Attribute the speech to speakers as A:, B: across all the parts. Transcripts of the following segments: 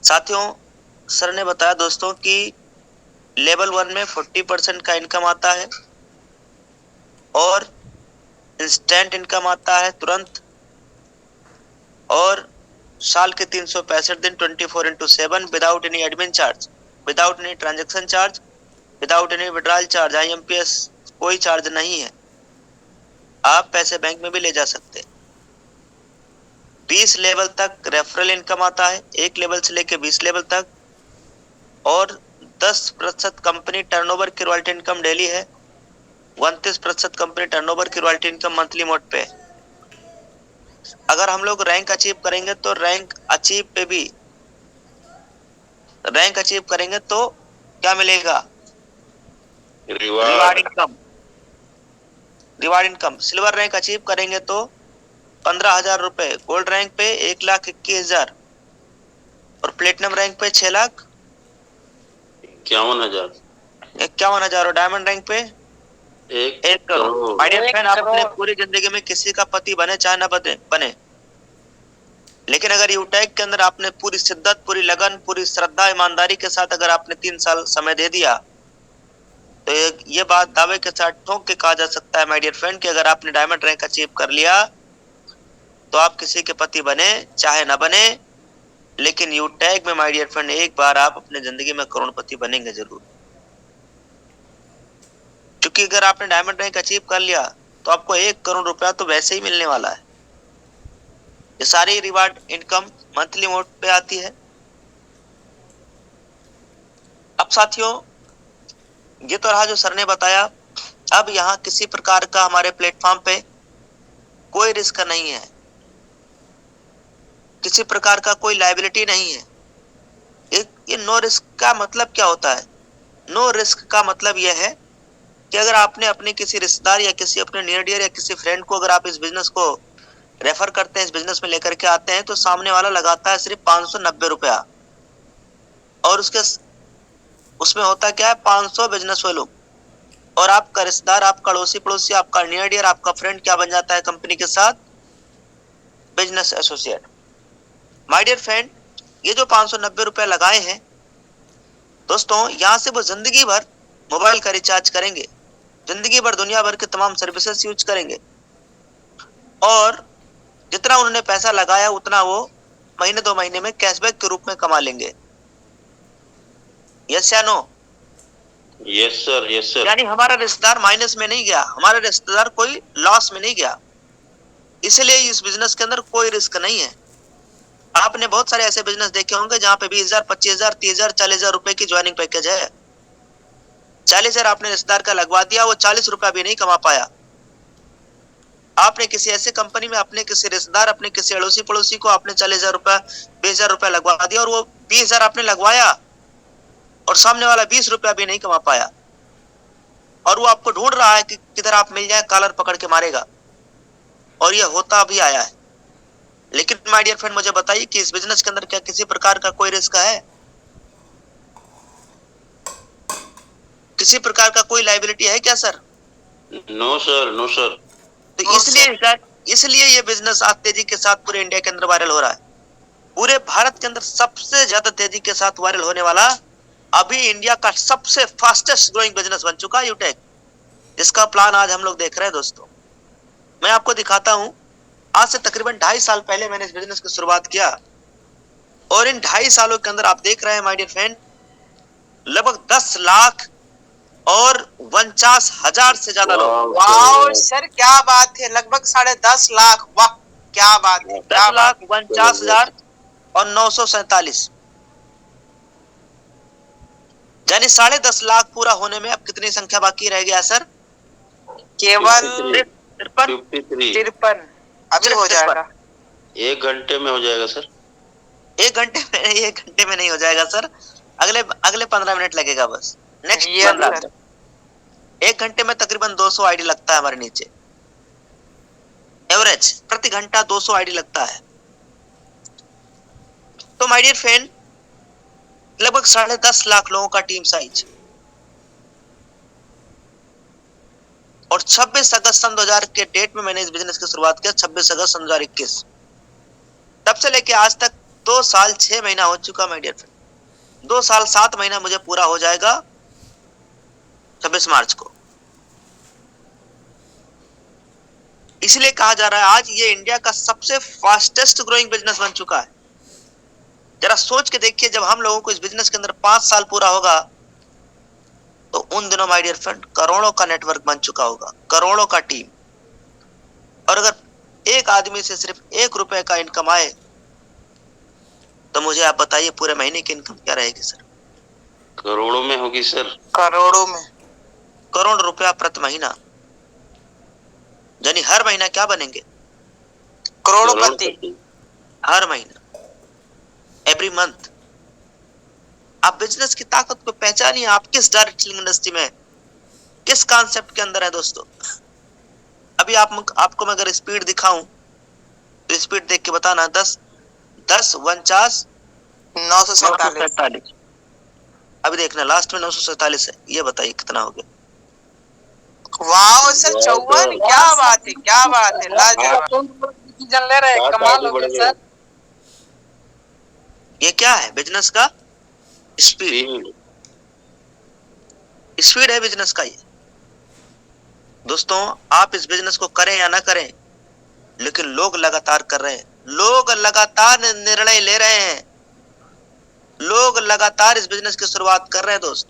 A: साथियों, सर ने बताया दोस्तों कि लेवल 1 में 40% का इनकम आता है और इंस्टेंट इनकम आता है तुरंत, और साल के 365 दिन 24/7 without any admin charge, without any transaction charge, without any withdrawal charge, IMPS कोई चार्ज नहीं है। आप पैसे बैंक में भी ले जा सकते हैं। 20 लेवल तक रेफरल इनकम आता है, एक लेवल से लेके 20 लेवल तक, और 10% कंपनी टर्नओवर की रॉयल्टी इनकम डेली है, 29% कंपनी टर्नओवर की रॉयल्टी इनकम मंथली मोड पे। अगर हम लोग रैंक अचीव करेंगे तो रैंक अचीव करेंगे तो क्या मिलेगा? Reward
B: reward.
A: Income. Reward income silver rank achieve करेंगे तो 15,000 रुपए, गोल्ड रैंक पे 1,21,000 और प्लेटिनम रैंक पे
B: 51,000।
A: 6,51,000 और डायमंड रैंक पे 1 करोड़। माय डियर फ्रेंड, आप अपने पूरी जिंदगी में किसी का पति बने चाहे ना बने, लेकिन अगर यूटेक के अंदर आपने पूरी शिद्दत, पूरी लगन, पूरी श्रद्धा, ईमानदारी के साथ अगर आपने 3 साल समय दे दिया, तो ये बात दावे के साथ ठोक के कहा जा सकता है माय डियर फ्रेंड कि अगर आपने डायमंड रैंक अचीव कर लिया तो आप किसी के पति बने चाहे ना बने, लेकिन यूटेक में माय डियर फ्रेंड एक बार आप अपने जिंदगी में करोड़पति बनेंगे जरूर। क्योंकि अगर आपने डायमंड रैंक अचीव कर लिया तो आपको 1 करोड़ रुपया तो वैसे ही मिलने वाला है। ये सारी रिवार्ड इनकम मंथली मोड पे आती है। अब साथियों, ये तो रहा जो सर ने बताया। अब यहाँ किसी प्रकार का हमारे प्लेटफॉर्म पे कोई रिस्क नहीं है, किसी प्रकार का कोई लायबिलिटी नहीं है। ये नो रिस्क का मतलब क्या होता है? नो रिस्क का मतलब यह है कि अगर आपने अपने किसी रिश्तेदार या किसी अपने नियर डियर या किसी फ्रेंड को अगर आप इस बिजनेस को रेफर करते हैं, इस बिजनेस में लेकर के आते हैं, तो सामने वाला लगाता है सिर्फ 590 रुपया, और उसमें होता क्या है, 500 बिजनेस वालों और आपका रिश्तेदार, आपका अड़ोसी पड़ोसी, आपका नियर डियर, आपका फ्रेंड क्या बन जाता है कंपनी के साथ? Business associate. My dear friend, ये जो 590 रुपए लगाए हैं दोस्तों, यहां से वो जिंदगी भर मोबाइल का रिचार्ज करेंगे, जिंदगी भर दुनिया भर के तमाम सर्विसेज यूज करेंगे, और जितना उन्होंने पैसा लगाया उतना वो महीने 2 महीने में कैशबैक के रूप में कमा लेंगे। यस या no?
B: Yes sir, yes sir.
A: यानी हमारा रिश्तेदार माइनस में नहीं गया, हमारा रिश्तेदार कोई लॉस में नहीं गया। इसलिए इस बिजनेस के अंदर कोई रिस्क नहीं है। आपने बहुत सारे ऐसे बिजनेस देखे होंगे जहां पे 20,000, 25,000, 30,000, 40,000 रुपए की ज्वाइनिंग पैकेज है। 40,000 आपने रिश्तेदार का लगवा दिया, वो 40 रुपया भी नहीं कमा पाया। आपने किसी ऐसे कंपनी में अपने किसी रिश्तेदार, अपने किसी अड़ोसी पड़ोसी को आपने 40,000 रुपया, 20,000 रुपया लगवा दिया, और वो 20,000 आपने लगवाया और सामने वाला 20 रुपया भी नहीं कमा पाया, और वो आपको ढूंढ रहा है कि किधर आप मिल जाए, कॉलर पकड़ के मारेगा, और ये होता भी आया है। लेकिन माय डियर फ्रेंड, मुझे बताइए कि इस बिजनेस के अंदर क्या किसी प्रकार का कोई रिस्क है? किसी प्रकार का कोई लायबिलिटी है क्या sir?
B: No sir, no sir.
A: तो इसलिए ये बिजनेस आज तेजी के साथ पूरे इंडिया के अंदर वायरल हो रहा है। पूरे भारत के अंदर सबसे ज्यादा तेजी के साथ वायरल होने वाला, अभी इंडिया का सबसे फास्टेस्ट ग्रोइंग बिजनेस बन चुका है यूटेक, जिसका प्लान आज हम लोग देख रहे हैं दोस्तों। मैं आपको दिखाता हूं, आज से तकरीबन 2.5 साल पहले मैंने इस बिजनेस की शुरुआत किया, और इन 2.5 सालों के अंदर आप देख रहे हैं माय डियर फ्रेंड, लगभग 10 लाख और 49,000 से ज्यादा लोग।
C: वाह सर, क्या बात है, लगभग 10.5 लाख। वाह, क्या बात है,
A: 10,49,000 और 947, यानी 10.5 लाख पूरा होने में अब कितनी संख्या बाकी रह गया सर?
C: केवल
A: 53।
C: 53 अभी हो जाएगा।
B: 1 घंटे में हो जाएगा सर।
A: 1 घंटे में नहीं हो जाएगा सर, अगले 15 मिनट लगेगा बस। Next 15 minute. 1 घंटे में तकरीबन 200 आईडी लगता है हमारे नीचे, एवरेज प्रति घंटा 200 आईडी लगता है। तो माय डियर फ्रेंड, लगभग 10.5 लाख लोगों का टीम साइज, और 26 अगस्त सन 2000 के डेट में मैंने इस बिजनेस की शुरुआत किया, 26 अगस्त सन 2021। तब से लेके आज तक 2 साल 6 महीना हो चुका माय डियर फ्रेंड। 2 साल 7 महीना मुझे पूरा हो जाएगा 26 मार्च को। इसलिए कहा जा रहा है आज ये इंडिया का सबसे फास्टेस्ट ग्रोइंग बिजनेस बन चुका है। जरा सोच के देखिए, जब हम लोगों को इस बिजनेस के अंदर 5 साल पूरा होगा तो उन दिनों माय डियर फ्रेंड करोड़ों का नेटवर्क बन चुका होगा, करोड़ों का टीम। और अगर एक आदमी से सिर्फ 1 रुपए का इनकम आए तो मुझे आप बताइए पूरे महीने की इनकम क्या रहेगी सर?
B: करोड़ों में होगी सर।
C: करोड़ों में।
A: करोड़ रुपया प्रति महीना, यानी हर महीना क्या बनेंगे?
C: करोड़पति।
A: हर महीना, एवरी मंथ। आप बिजनेस की ताकत को पहचानिए। आप किस डायरेक्ट सेलिंग इंडस्ट्री में, किस कॉन्सेप्ट के अंदर है दोस्तों? अभी आपको मैं अगर स्पीड दिखाऊं तो स्पीड देख के बताना। 10 10 49
C: 947।
A: अभी देखना लास्ट में 947 है। ये बताइए कितना हो गया?
C: वाह सर, 54। क्या बात है, क्या बात है, लाजवाब डिसीजन ले रहे हैं, कमाल हो गया सर।
A: ये क्या है? बिजनेस का स्पीड। स्पीड है बिजनेस का ये। दोस्तों आप इस बिजनेस को करें या ना करें, लेकिन लोग लगातार कर रहे हैं, लोग लगातार निर्णय ले रहे हैं, लोग लगातार इस बिजनेस की शुरुआत कर रहे हैं। दोस्त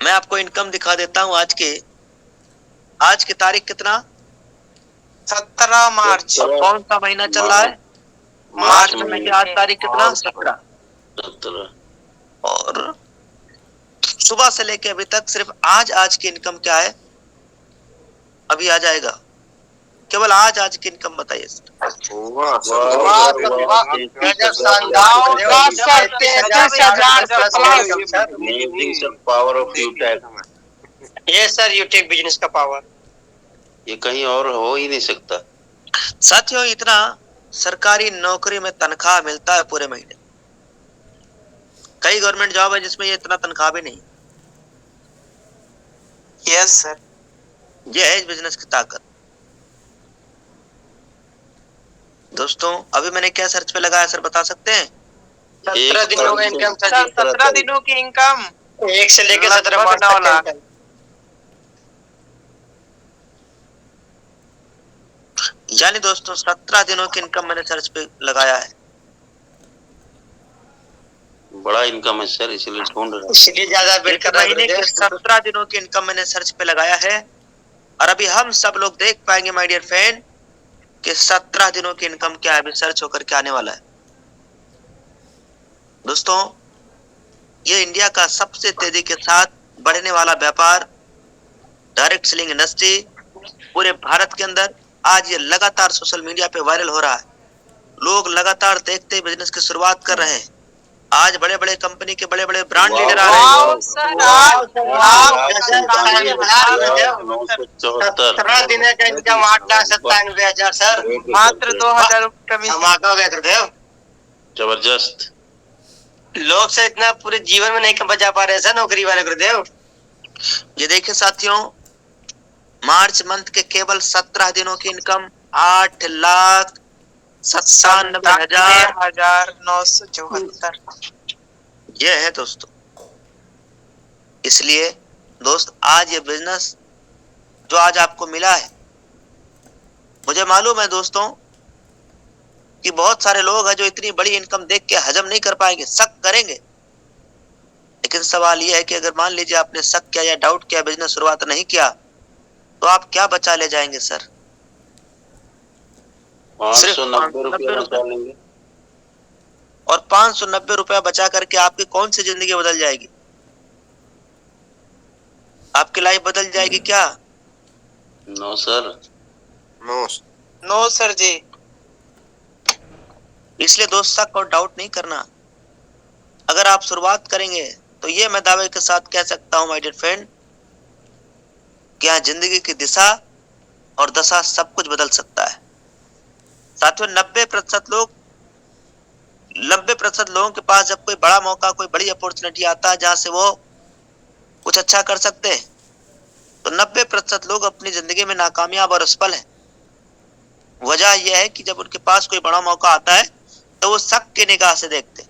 A: मैं आपको इनकम दिखा देता हूं आज की तारीख कितना?
C: 17 मार्च।
A: कौन सा महीना चल रहा है? मार्च में। आज तारीख कितना? 17। और सुबह से लेके अभी तक सिर्फ आज की इनकम क्या है? अभी आ जाएगा, केवल आज की इनकम बताइए सर।
B: Power of यूटेक।
D: ये सर यूटेक बिजनेस का पावर,
B: ये कहीं और हो ही नहीं सकता।
A: साथियों इतना सरकारी नौकरी में तनख्वाह मिलता है पूरे महीने। कई गवर्नमेंट जॉब है जिसमें ये इतना तनख्वाह भी नहीं।
C: Yes sir.
A: ये है इस बिजनेस की ताकत। दोस्तों अभी मैंने क्या सर्च पे लगाया सर, बता सकते हैं?
D: 17 दिनों का इनकम सर।
C: 17 दिनों की इनकम
D: 1 से लेकर 17 मार्च
C: 9 लाख।
D: तक।
A: यानी दोस्तों 17 दिनों की इनकम मैंने सर्च पे लगाया है।
B: बड़ा इनकम है सर, इसलिए ढूंढ रहा हूं।
D: इसलिए ज्यादा बिल कर रहा
A: महीने के 17 दिनों की इनकम मैंने सर्च पे लगाया है। और अभी हम सब लोग देख पाएंगे माय डियर फ्रेंड कि 17 दिनों की इनकम क्या है। अभी सर्च होकर के आने वाला है। दोस्तों ये इंडिया का सबसे तेजी के साथ बढ़ने वाला व्यापार डायरेक्ट सेलिंग इंडस्ट्री पूरे भारत के अंदर आज ये लगातार सोशल मीडिया पे वायरल हो रहा है। लोग लगातार देखते ही बिजनेस की शुरुआत कर रहे हैं। आज बड़े बड़े कंपनी के बड़े बड़े ब्रांड लीडर आ रहे हैं।
D: 17 दिन का इनकम 8,97,000 सर।
C: मात्र 2000 रुपये कमीशन।
D: धमाका हो गया गुरुदेव।
B: जबरदस्त।
D: लोग से इतना पूरे जीवन में नहीं बचा पा रहे सर नौकरी वाले गुरुदेव।
A: ये देखिए साथियों, मार्च मंथ के केवल 17 दिनों की इनकम 8,97,974। ये है दोस्तों। इसलिए दोस्त आज ये बिजनेस जो आज आपको मिला है, मुझे मालूम है दोस्तों कि बहुत सारे लोग हैं जो इतनी बड़ी इनकम देख के हजम नहीं कर पाएंगे, शक करेंगे। लेकिन सवाल यह है कि अगर मान लीजिए आपने शक किया या डाउट किया, बिजनेस शुरुआत नहीं किया, तो आप क्या बचा ले जाएंगे सर?
B: 590 रुपया बचा लेंगे।
A: और 590 रुपया बचा करके आपकी कौन सी जिंदगी बदल जाएगी? आपकी लाइफ बदल जाएगी क्या?
B: No sir.
C: No sir ji.
A: इसलिए दोस्त शक और डाउट नहीं करना। अगर आप शुरुआत करेंगे तो ये मैं दावे के साथ कह सकता हूं माय डियर फ्रेंड कि यहाँ जिंदगी की दिशा और दशा सब कुछ बदल सकता है। साथियों 90% लोगों के पास जब कोई बड़ा मौका, कोई बड़ी अपॉर्चुनिटी आता है जहां से वो कुछ अच्छा कर सकते हैं, तो 90% लोग अपनी जिंदगी में नाकामयाब और असफल हैं। वजह यह है कि जब उनके पास कोई बड़ा मौका आता है तो वो शक की निगाह से देखते हैं,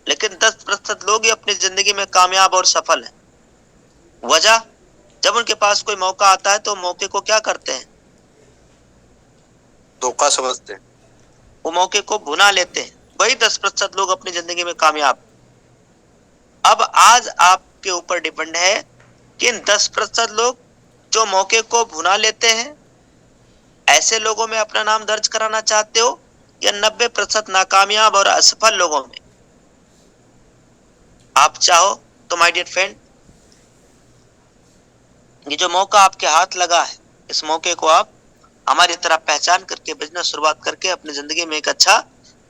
A: लेकिन 10% लोग ही अपनी जिंदगी में कामयाब और सफल हैं। वजह, जब उनके पास कोई मौका आता है तो मौके को क्या करते हैं?
E: धोखा समझते हैं,
A: वो मौके को भुना लेते हैं। वही 10% लोग अपनी जिंदगी में कामयाब। अब आज आपके ऊपर डिपेंड है कि इन 10% लोग जो मौके को भुना लेते हैं, ऐसे लोगों में अपना नाम दर्ज कराना चाहते हो या 90% नाकामयाब और असफल लोगों में? आप चाहो तो माय डियर फ्रेंड, ये जो मौका आपके हाथ लगा है, इस मौके को आप हमारी तरह पहचान करके बिजनेस शुरुआत करके अपनी जिंदगी में एक अच्छा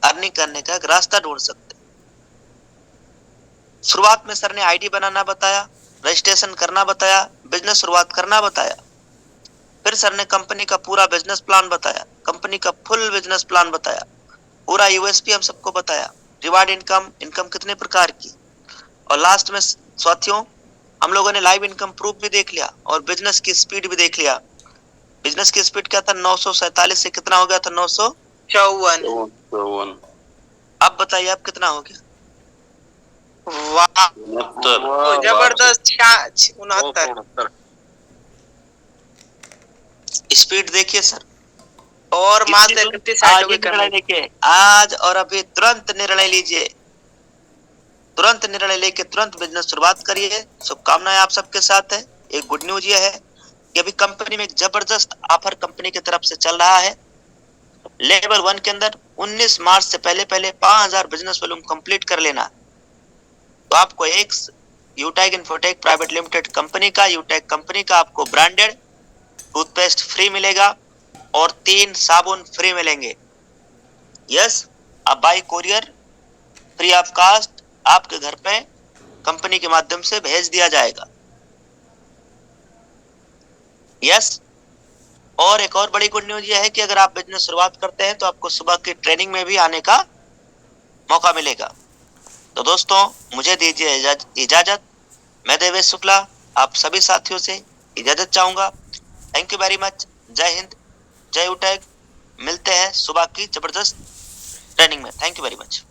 A: अर्निंग करने का एक रास्ता ढूंढ सकते हैं। शुरुआत में सर ने आईडी बनाना बताया, रजिस्ट्रेशन करना बताया, बिजनेस शुरुआत करना बताया। फिर सर ने कंपनी का पूरा बिजनेस प्लान बताया, कंपनी का फुल बिजनेस प्लान बताया, पूरा यूएसपी हम सबको बताया, रिवार्ड इनकम, इनकम कितने प्रकार की, और लास्ट में साथियों हम लोगों ने लाइव इनकम प्रूफ भी देख लिया और बिजनेस की स्पीड भी देख लिया। बिजनेस की स्पीड क्या था? 947 से कितना हो गया था?
C: 54।
A: अब बताइए आप कितना हो गया?
C: वाह,
B: 69।
C: जबरदस्त। 69
A: स्पीड देखिए सर,
C: और मात्र 31
A: निर्णय लेके आज और अभी तुरंत निर्णय लीजिए, तुरंत निर्णय लेके तुरंत बिजनेस शुरुआत करिए। शुभकामनाएं आप सबके साथ है। एक गुड न्यूज ये है कि अभी कंपनी में एक जबरदस्त ऑफर कंपनी की तरफ से चल रहा है। लेवल 1 के अंदर 19 मार्च से पहले 5000 बिजनेस वॉल्यूम कंप्लीट कर लेना, तो आपको एक यूटेक इन्फोटेक प्राइवेट लिमिटेड कंपनी का, यूटेक कंपनी का आपको ब्रांडेड टूथपेस्ट फ्री मिलेगा और 3 साबुन फ्री मिलेंगे। यस, अब by courier free of cost आपके घर पे कंपनी के माध्यम से भेज दिया जाएगा। यस, और एक और बड़ी गुड न्यूज ये है कि अगर आप बिजनेस शुरुआत करते हैं तो आपको सुबह की ट्रेनिंग में भी आने का मौका मिलेगा। तो दोस्तों मुझे दीजिए इजाजत। मैं देवेश शुक्ला आप सभी साथियों से इजाजत चाहूंगा। Thank you very much. जय हिंद, जय यूटेक। मिलते हैं सुबह की जबरदस्त ट्रेनिंग में। Thank you very much.